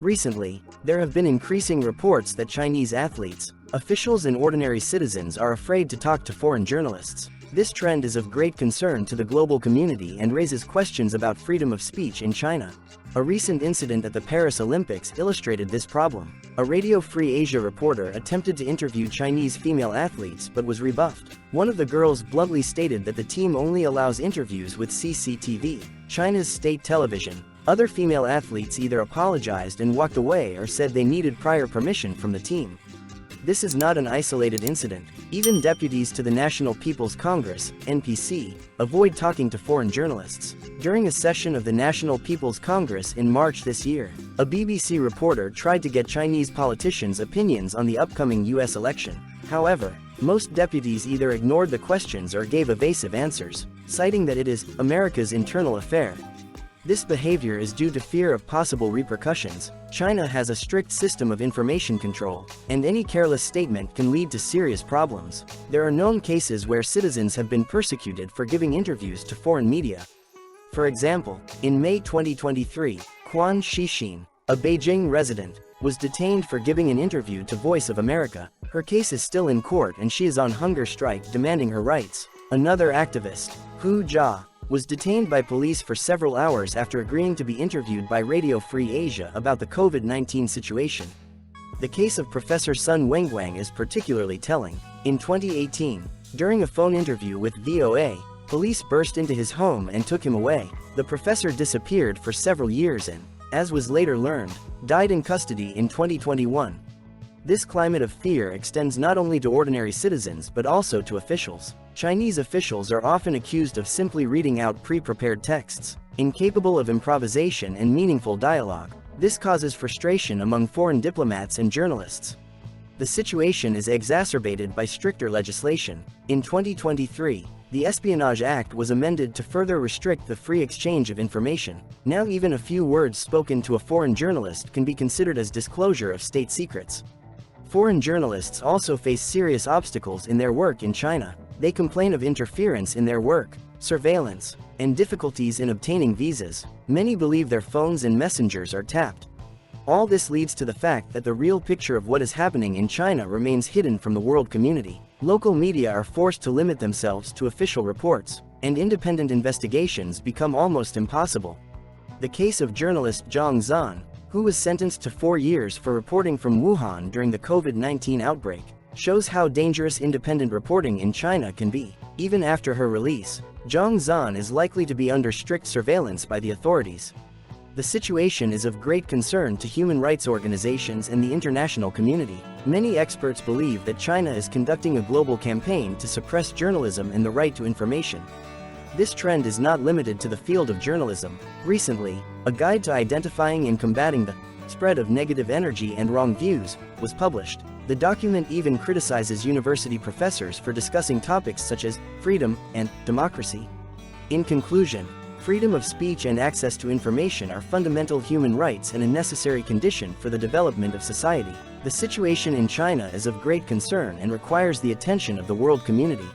Recently, there have been increasing reports that Chinese athletes, officials and ordinary citizens are afraid to talk to foreign journalists. This trend is of great concern to the global community and raises questions about freedom of speech in China. A recent incident at the Paris Olympics illustrated this problem. A Radio Free Asia reporter attempted to interview Chinese female athletes but was rebuffed. One of the girls bluntly stated that the team only allows interviews with CCTV, China's state television. Other female athletes either apologized and walked away or said they needed prior permission from the team. This is not an isolated incident. Even deputies to the National People's Congress, NPC, avoid talking to foreign journalists. During a session of the National People's Congress in March this year, a BBC reporter tried to get Chinese politicians' opinions on the upcoming US election. However, most deputies either ignored the questions or gave evasive answers, citing that it is America's internal affair. This behavior is due to fear of possible repercussions. China has a strict system of information control, and any careless statement can lead to serious problems. There are known cases where citizens have been persecuted for giving interviews to foreign media. For example, in May 2023, Quan Shixin, a Beijing resident, was detained for giving an interview to Voice of America. Her case is still in court and she is on hunger strike demanding her rights. Another activist, Hu Jia, was detained by police for several hours after agreeing to be interviewed by Radio Free Asia about the COVID-19 situation. The case of Professor Sun Wenguang is particularly telling. In 2018, during a phone interview with VOA, police burst into his home and took him away. The professor disappeared for several years and, as was later learned, died in custody in 2021. This climate of fear extends not only to ordinary citizens but also to officials. Chinese officials are often accused of simply reading out pre-prepared texts, incapable of improvisation and meaningful dialogue. This causes frustration among foreign diplomats and journalists. The situation is exacerbated by stricter legislation. In 2023, the Espionage Act was amended to further restrict the free exchange of information. Now even a few words spoken to a foreign journalist can be considered as disclosure of state secrets. Foreign journalists also face serious obstacles in their work in China. They complain of interference in their work, surveillance, and difficulties in obtaining visas. Many believe their phones and messengers are tapped. All this leads to the fact that the real picture of what is happening in China remains hidden from the world community. Local media are forced to limit themselves to official reports, and independent investigations become almost impossible. The case of journalist Zhang Zhan, who was sentenced to 4 years for reporting from Wuhan during the COVID-19 outbreak, shows how dangerous independent reporting in China can be. Even after her release, Zhang Zhan is likely to be under strict surveillance by the authorities. The situation is of great concern to human rights organizations and the international community. Many experts believe that China is conducting a global campaign to suppress journalism and the right to information. This trend is not limited to the field of journalism. Recently, a guide to identifying and combating the spread of negative energy and wrong views was published. The document even criticizes university professors for discussing topics such as freedom and democracy. In conclusion, freedom of speech and access to information are fundamental human rights and a necessary condition for the development of society. The situation in China is of great concern and requires the attention of the world community.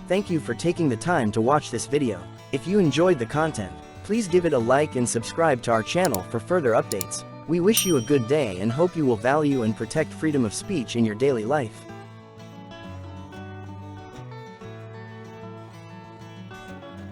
Thank you for taking the time to watch this video. If you enjoyed the content, please give it a like and subscribe to our channel for further updates. We wish you a good day and hope you will value and protect freedom of speech in your daily life.